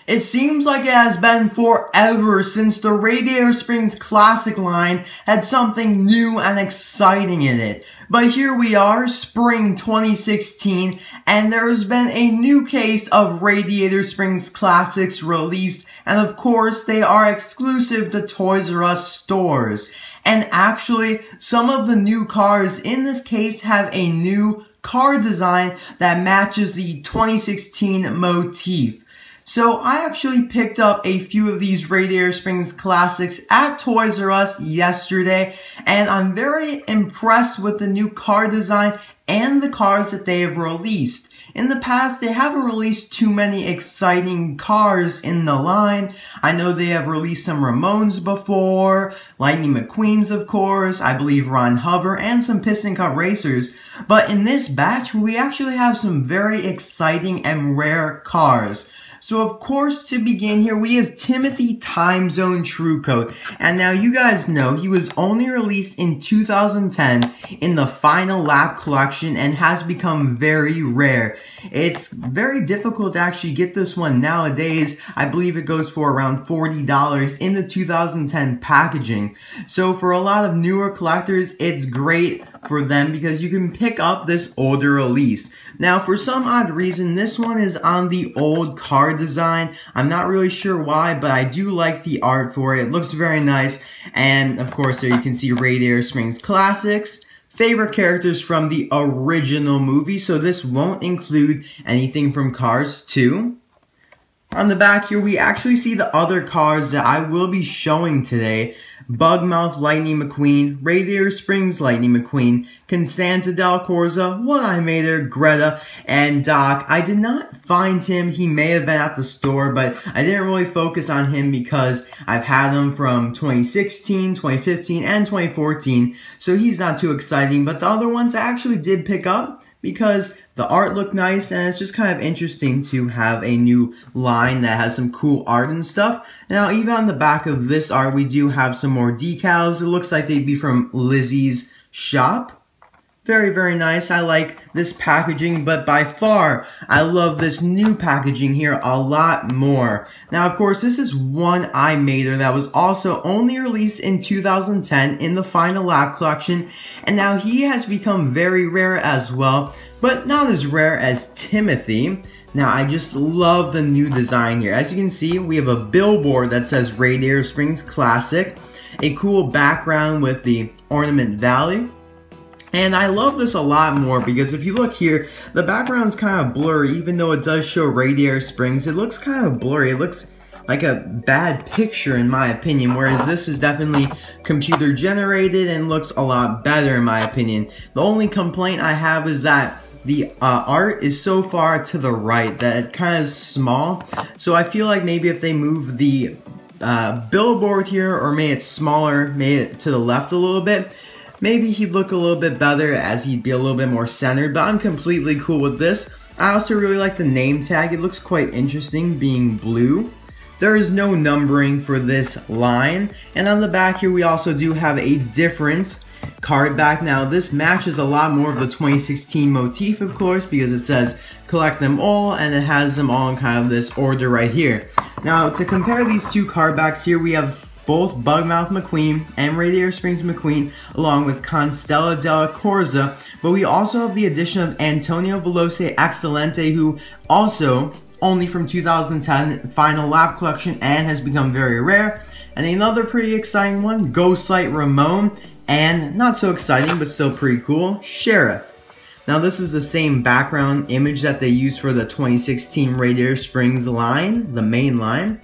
It seems like it has been forever since the Radiator Springs Classic line had something new and exciting in it. But here we are, spring 2016, and there's been a new case of Radiator Springs Classics released, and of course they are exclusive to Toys R Us stores. And actually, some of the new cars in this case have a new car design that matches the 2016 motif. So I actually picked up a few of these Radiator Springs Classics at Toys R Us yesterday, and I'm very impressed with the new car design and the cars that they have released. In the past, they haven't released too many exciting cars in the line. I know they have released some Ramones before, Lightning McQueens of course, I believe Ron Hover, and some Piston Cup racers. But in this batch, we actually have some very exciting and rare cars. So of course, to begin here, we have Timothy Timezone Truecoat. And now you guys know he was only released in 2010 in the Final Lap collection and has become very rare. It's very difficult to actually get this one nowadays. I believe it goes for around $40 in the 2010 packaging. So for a lot of newer collectors, it's great for them because you can pick up this older release. Now for some odd reason, this one is on the old car design. I'm not really sure why, but I do like the art for it. It looks very nice. And of course there you can see Radiator Springs Classics, favorite characters from the original movie, so this won't include anything from Cars 2. On the back here, we actually see the other cars that I will be showing today. Mouth Lightning McQueen, Radiator Springs Lightning McQueen, Constanza Della Corsa, One-Eye Greta, and Doc. I did not find him. He may have been at the store, but I didn't really focus on him because I've had him from 2016, 2015, and 2014, so he's not too exciting. But the other ones I actually did pick up because the art looked nice, and it's just kind of interesting to have a new line that has some cool art and stuff. Now, even on the back of this art, we do have some more decals. It looks like they'd be from Lizzie's shop. Very, very nice. I like this packaging, but by far, I love this new packaging here a lot more. Now, of course, this is One-Eye that was also only released in 2010 in the Final Lap collection, and now he has become very rare as well, but not as rare as Timothy. Now, I just love the new design here. As you can see, we have a billboard that says Radiator Springs Classic, a cool background with the Ornament Valley. And I love this a lot more because if you look here, the background's kind of blurry. Even though it does show Radiator Springs, it looks kind of blurry. It looks like a bad picture in my opinion, whereas this is definitely computer generated and looks a lot better in my opinion. The only complaint I have is that the art is so far to the right that it kind of is small. So I feel like maybe if they move the billboard here or made it smaller, made it to the left a little bit, maybe he'd look a little bit better as he'd be a little bit more centered, but I'm completely cool with this. I also really like the name tag. It looks quite interesting being blue. There is no numbering for this line. And on the back here, we also do have a different card back. Now, this matches a lot more of the 2016 motif, of course, because it says collect them all, and it has them all in kind of this order right here. Now, to compare these two card backs here, we have both Mouth McQueen and Radiator Springs McQueen, along with Constanza Della Corsa, but we also have the addition of Antonio Veloce Excelente, who also only from 2010 Final Lap collection and has become very rare. And another pretty exciting one, Ghostlight Ramon, and not so exciting but still pretty cool, Sheriff. Now this is the same background image that they used for the 2016 Radiator Springs line, the main line.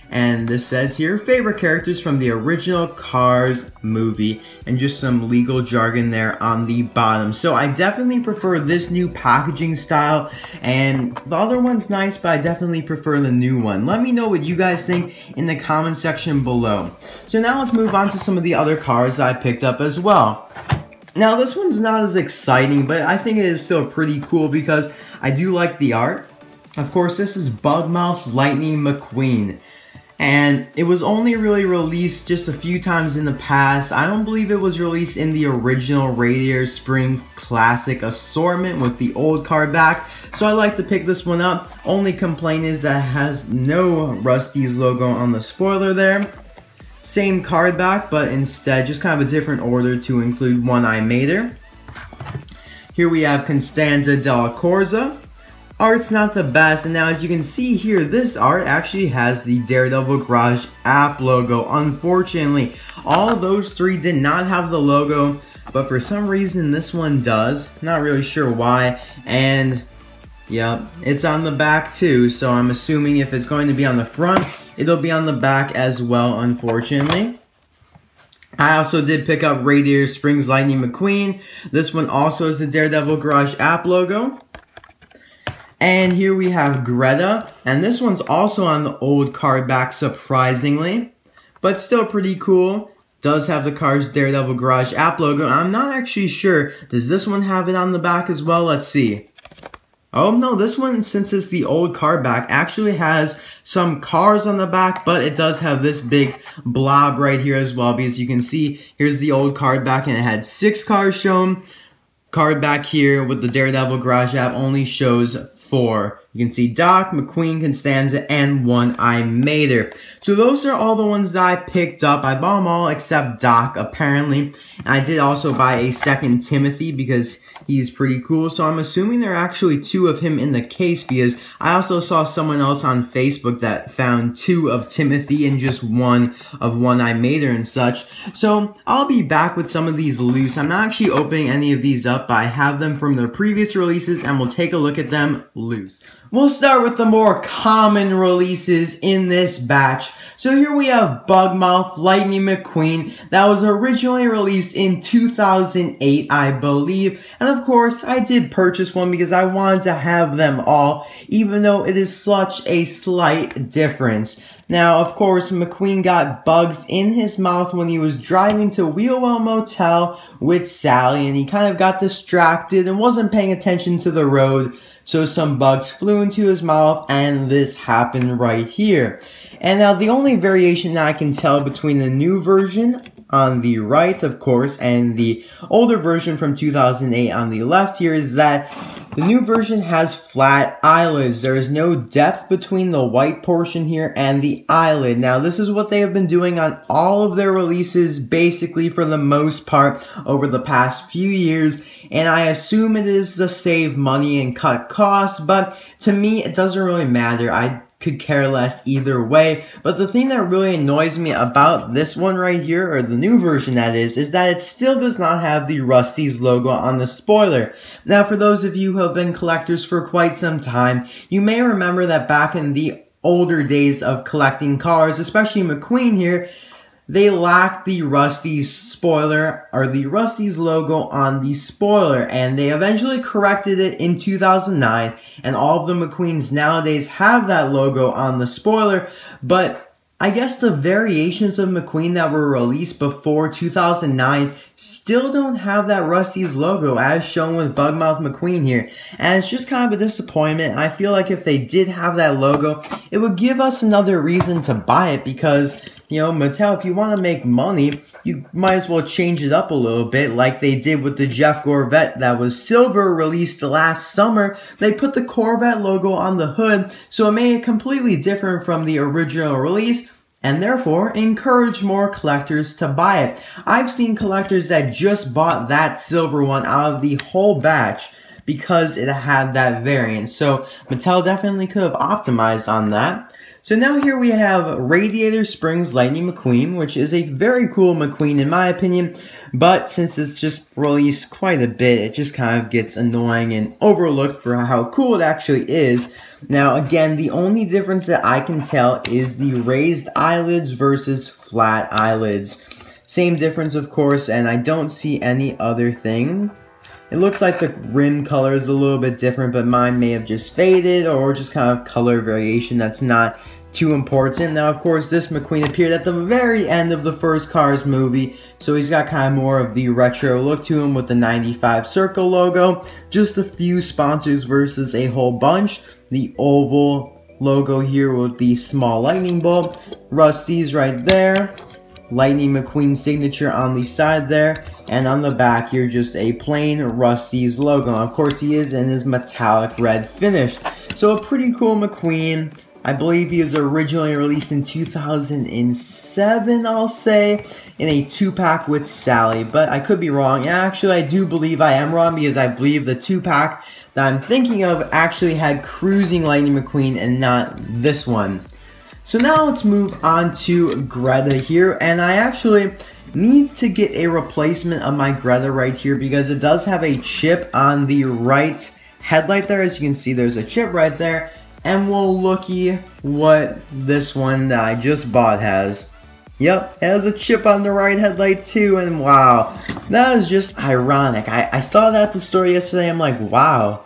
And this says here, favorite characters from the original Cars movie, and just some legal jargon there on the bottom. So I definitely prefer this new packaging style, and the other one's nice, but I definitely prefer the new one. Let me know what you guys think in the comment section below. So now let's move on to some of the other cars that I picked up as well. Now this one's not as exciting, but I think it is still pretty cool because I do like the art. Of course, this is Mouth Lightning McQueen. And it was only really released just a few times in the past. I don't believe it was released in the original Radiator Springs Classic assortment with the old card back. So I like to pick this one up. Only complaint is that it has no Rusty's logo on the spoiler there. Same card back, but instead just kind of a different order to include One Eye Mater. Here we have Constanza Della Corsa. Art's not the best, and now as you can see here, this art actually has the Daredevil Garage app logo. Unfortunately, all those three did not have the logo, but for some reason this one does. Not really sure why, and yeah, it's on the back too, so I'm assuming if it's going to be on the front, it'll be on the back as well, unfortunately. I also did pick up Radiator Springs Lightning McQueen. This one also has the Daredevil Garage app logo. And here we have Greta, and this one's also on the old card back, surprisingly, but still pretty cool. Does have the card's Daredevil Garage app logo. I'm not actually sure. Does this one have it on the back as well? Let's see. Oh no, this one, since it's the old card back, actually has some cars on the back, but it does have this big blob right here as well, because you can see here's the old card back and it had 6 cars shown. Card back here with the Daredevil Garage app only shows 4. You can see Doc, McQueen, Constanza, and One Eye Mater. So those are all the ones that I picked up. I bought them all except Doc, apparently. And I did also buy a second Timothy because he's pretty cool. So I'm assuming there are actually 2 of him in the case, because I also saw someone else on Facebook that found 2 of Timothy and just 1 of One Eye Mater and such. So I'll be back with some of these loose. I'm not actually opening any of these up, but I have them from their previous releases and we'll take a look at them loose. We'll start with the more common releases in this batch. So here we have Mouth Lightning McQueen that was originally released in 2008, I believe. And of course, I did purchase one because I wanted to have them all, even though it is such a slight difference. Now, of course, McQueen got bugs in his mouth when he was driving to Wheelwell Motel with Sally, and he kind of got distracted and wasn't paying attention to the road. So some bugs flew into his mouth, and this happened right here. And now the only variation that I can tell between the new version on the right, of course, and the older version from 2008 on the left here is that the new version has flat eyelids. There is no depth between the white portion here and the eyelid. Now, this is what they have been doing on all of their releases, basically for the most part, over the past few years. And I assume it is to save money and cut costs, but to me, it doesn't really matter. I could care less either way. But the thing that really annoys me about this one right here, or the new version that is that it still does not have the Rusty's logo on the spoiler. Now, for those of you who have been collectors for quite some time, you may remember that back in the older days of collecting cars, especially McQueen here, they lacked the Rusty's spoiler, or the Rusty's logo on the spoiler, and they eventually corrected it in 2009, and all of the McQueens nowadays have that logo on the spoiler, but I guess the variations of McQueen that were released before 2009 still don't have that Rusty's logo as shown with Mouth McQueen here, and it's just kind of a disappointment. I feel like if they did have that logo, it would give us another reason to buy it, because you know, Mattel, if you want to make money, you might as well change it up a little bit like they did with the Jeff Corvette that was silver released last summer. They put the Corvette logo on the hood, so it made it completely different from the original release, and therefore encourage more collectors to buy it. I've seen collectors that just bought that silver one out of the whole batch because it had that variant. So Mattel definitely could have optimized on that. So now here we have Radiator Springs Lightning McQueen, which is a very cool McQueen in my opinion, but since it's just released quite a bit, it just kind of gets annoying and overlooked for how cool it actually is. Now again, the only difference that I can tell is the raised eyelids versus flat eyelids. Same difference of course, and I don't see any other thing. It looks like the rim color is a little bit different, but mine may have just faded or just kind of color variation that's not too important. Now, of course, this McQueen appeared at the very end of the first Cars movie, so he's got kind of more of the retro look to him with the 95 circle logo. Just a few sponsors versus a whole bunch. The oval logo here with the small lightning bolt. Rusty's right there. Lightning McQueen signature on the side there. And on the back here, just a plain Rusty's logo. Of course, he is in his metallic red finish. So a pretty cool McQueen. I believe he was originally released in 2007, I'll say, in a 2-pack with Sally, but I could be wrong. Actually, I do believe I am wrong because I believe the 2-pack that I'm thinking of actually had Cruising Lightning McQueen and not this one. So now let's move on to Greta here, and I actually need to get a replacement of my Greta right here because it does have a chip on the right headlight there. As you can see, there's a chip right there. And we'll looky what this one that I just bought has. Yep, it has a chip on the right headlight too, and wow, that is just ironic. I saw that at the store yesterday, I'm like, wow.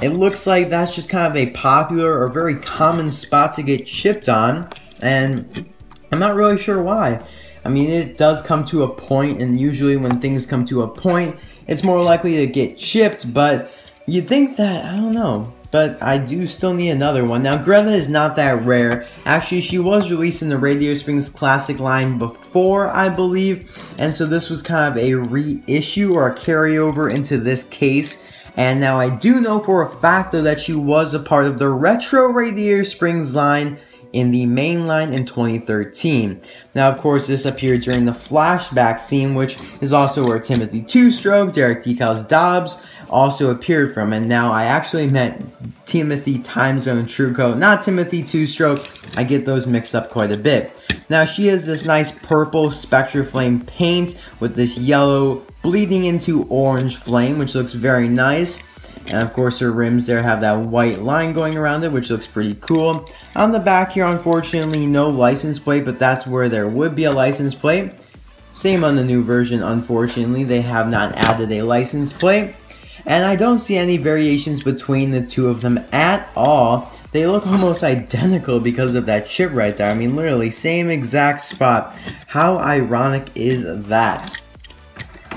It looks like that's just kind of a popular or very common spot to get chipped on, and I'm not really sure why. I mean, it does come to a point, and usually when things come to a point, it's more likely to get chipped, but you'd think that, I don't know. But I do still need another one. Now, Greta is not that rare. Actually, she was released in the Radiator Springs Classic line before, I believe. And so this was kind of a reissue or a carryover into this case. And now I do know for a fact, though, that she was a part of the Retro Radiator Springs line in the main line in 2013. Now, of course, this appeared during the flashback scene, which is also where Timothy Two-Stroke, Derek Decals Dobbs, also appeared from. And now I actually meant Timothy Timezone Truecoat, not Timothy Two-Stroke. I get those mixed up quite a bit. Now she has this nice purple Spectra Flame paint with this yellow bleeding into orange flame, which looks very nice. And of course her rims there have that white line going around it, which looks pretty cool. On the back here, unfortunately, no license plate, but that's where there would be a license plate. Same on the new version, unfortunately, they have not added a license plate. And I don't see any variations between the two of them at all. They look almost identical because of that chip right there. I mean, literally, same exact spot. How ironic is that?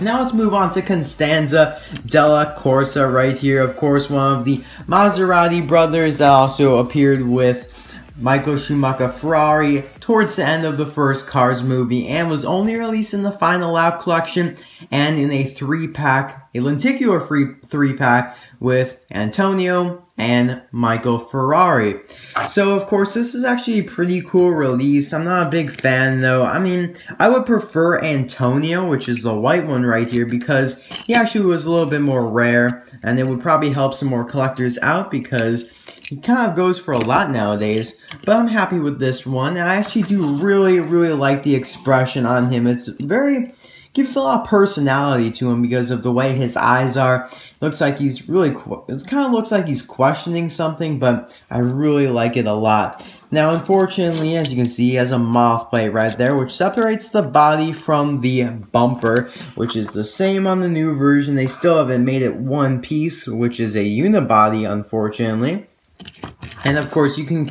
Now let's move on to Constanza Della Corsa right here. Of course, one of the Maserati brothers that also appeared with Michael Schumacher Ferrari towards the end of the first Cars movie and was only released in the Final Lap collection and in a 3-pack, a lenticular 3-pack with Antonio and Michael Ferrari. So of course this is actually a pretty cool release. I'm not a big fan though. I mean, I would prefer Antonio, which is the white one right here, because he actually was a little bit more rare and it would probably help some more collectors out because he kind of goes for a lot nowadays, but I'm happy with this one, and I actually do really like the expression on him. It's gives a lot of personality to him because of the way his eyes are. Looks like he's really, it kind of looks like he's questioning something, but I really like it a lot. Now, unfortunately, as you can see, he has a moth plate right there, which separates the body from the bumper, which is the same on the new version. They still haven't made it one piece, which is a unibody, unfortunately. And of course, you can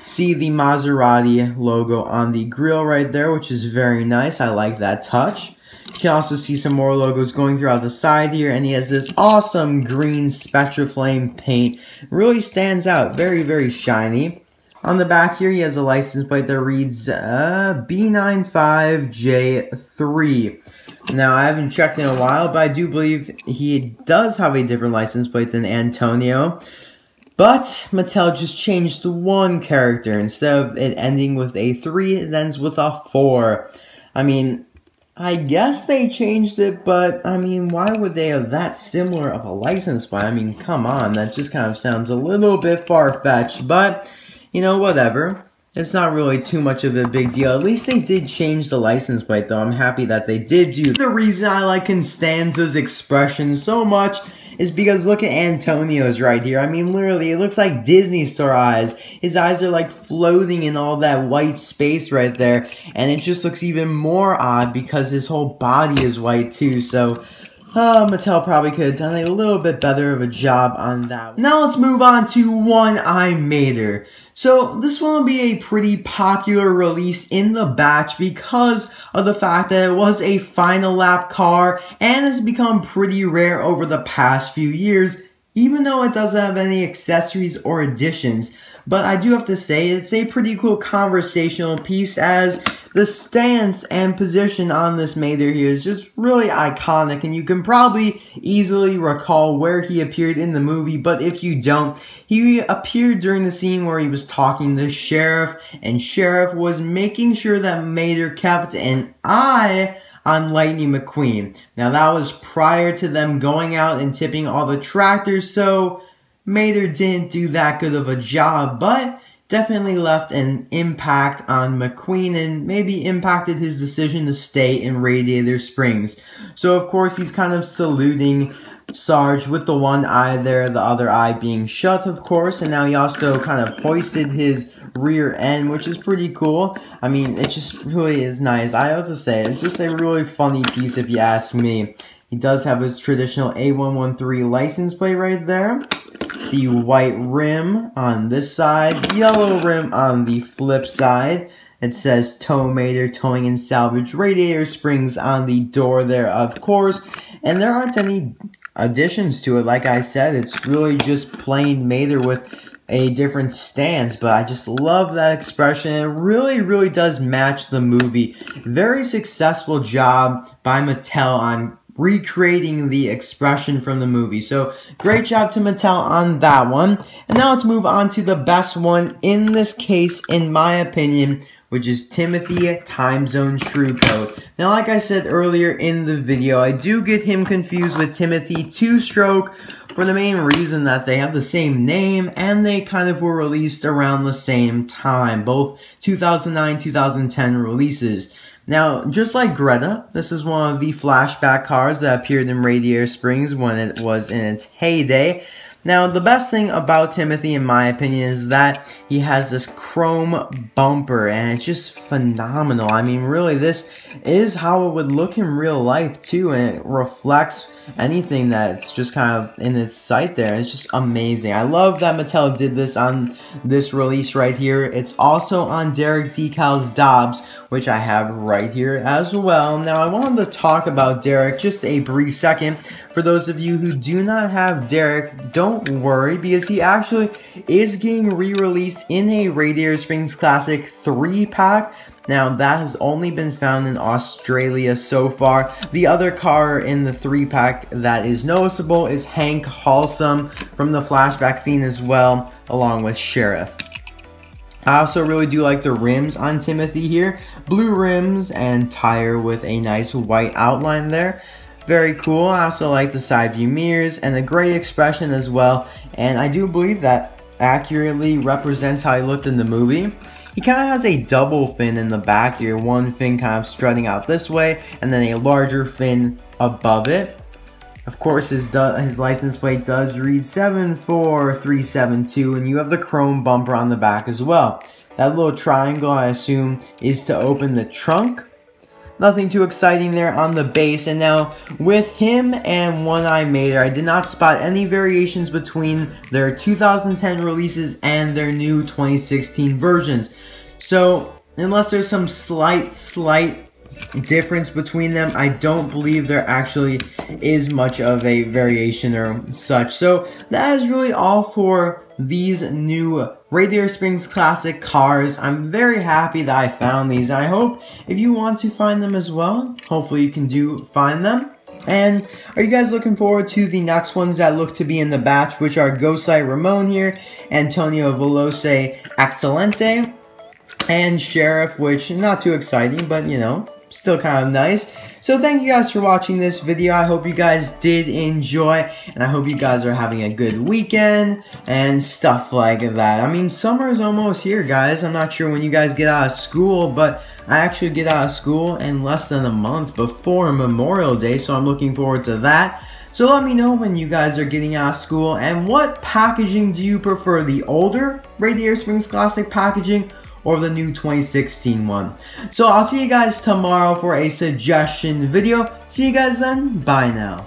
see the Maserati logo on the grille right there, which is very nice. I like that touch. You can also see some more logos going throughout the side here, and he has this awesome green Spectra Flame paint. Really stands out. Very shiny. On the back here, he has a license plate that reads B95J3. Now, I haven't checked in a while, but I do believe he does have a different license plate than Antonio. But Mattel just changed one character. Instead of it ending with a 3, it ends with a 4. I mean, I guess they changed it, but I mean, why would they have that similar of a license plate? I mean, come on, that just kind of sounds a little bit far-fetched, but, you know, whatever. It's not really too much of a big deal. At least they did change the license plate, though. I'm happy that they did do that. The reason I like Constanza's expression so much is because look at Antonio's right here. I mean, literally, it looks like Disney Store eyes. His eyes are like floating in all that white space right there. And it just looks even more odd because his whole body is white too. So, Mattel probably could have done a little bit better of a job on that. Now let's move on to One Eye Mater. So this one will be a pretty popular release in the batch because of the fact that it was a final lap car and has become pretty rare over the past few years even though it doesn't have any accessories or additions. But I do have to say, it's a pretty cool conversational piece, as the stance and position on this Mater here is just really iconic, and you can probably easily recall where he appeared in the movie, but if you don't, he appeared during the scene where he was talking to Sheriff, and Sheriff was making sure that Mater kept an eye on Lightning McQueen. Now that was prior to them going out and tipping all the tractors, so Mater didn't do that good of a job, but definitely left an impact on McQueen and maybe impacted his decision to stay in Radiator Springs. So of course he's kind of saluting Sarge with the one eye there, the other eye being shut of course, and now he also kind of hoisted his rear end, which is pretty cool. I mean, it just really is nice. I have to say, it's just a really funny piece if you ask me. He does have his traditional A113 license plate right there. The white rim on this side, yellow rim on the flip side. It says Tow Mater Towing and Salvage Radiator Springs on the door there, of course. And there aren't any additions to it. Like I said, it's really just plain Mater with a different stance, but I just love that expression. It really does match the movie. Very successful job by Mattel on recreating the expression from the movie. So great job to Mattel on that one. And now let's move on to the best one in this case, in my opinion, which is Timothy Timezone Truecoat. Now, like I said earlier in the video, I do get him confused with Timothy Two-Stroke for the main reason that they have the same name and they kind of were released around the same time, both 2009-2010 releases. Now, just like Greta, this is one of the flashback cars that appeared in Radiator Springs when it was in its heyday. Now, the best thing about Timothy, in my opinion, is that he has this chrome bumper, and it's just phenomenal. I mean, really, this is how it would look in real life, too, and it reflects anything that's just kind of in its sight there. It's just amazing. I love that Mattel did this on this release right here. It's also on Derek Decal's Dobbs, which I have right here as well. Now, I wanted to talk about Derek just a brief second. For those of you who do not have Derek, don't worry, because he actually is getting re-released in a Radiator Springs Classic 3-pack. Now, that has only been found in Australia so far. The other car in the 3-pack that is noticeable is Hank Halsum from the flashback scene as well, along with Sheriff. I also really do like the rims on Timothy here. Blue rims and tire with a nice white outline there. Very cool. I also like the side view mirrors and the gray expression as well. And I do believe that accurately represents how he looked in the movie. He kind of has a double fin in the back here. One fin kind of strutting out this way, and then a larger fin above it. Of course, his license plate does read 74372, and you have the chrome bumper on the back as well. That little triangle, I assume, is to open the trunk. Nothing too exciting there on the base. And now, with him and One Eye Mater, I did not spot any variations between their 2010 releases and their new 2016 versions. So, unless there's some slight difference between them, I don't believe there actually is much of a variation or such. So, that is really all for these new Radiator Springs Classic cars. I'm very happy that I found these. I hope if you want to find them as well, hopefully you can find them. And are you guys looking forward to the next ones that look to be in the batch, which are Ghostlight Ramon here, Antonio Veloce Excelente, and Sheriff, which not too exciting, but you know, still kind of nice. So thank you guys for watching this video. I hope you guys did enjoy, and I hope you guys are having a good weekend and stuff like that. I mean, summer is almost here, guys. I'm not sure when you guys get out of school, but I actually get out of school in less than a month before Memorial Day, so I'm looking forward to that. So let me know when you guys are getting out of school, and what packaging do you prefer, the older Radiator Springs Classic packaging or the new 2016 one? So I'll see you guys tomorrow for a suggestion video. See you guys then. Bye now.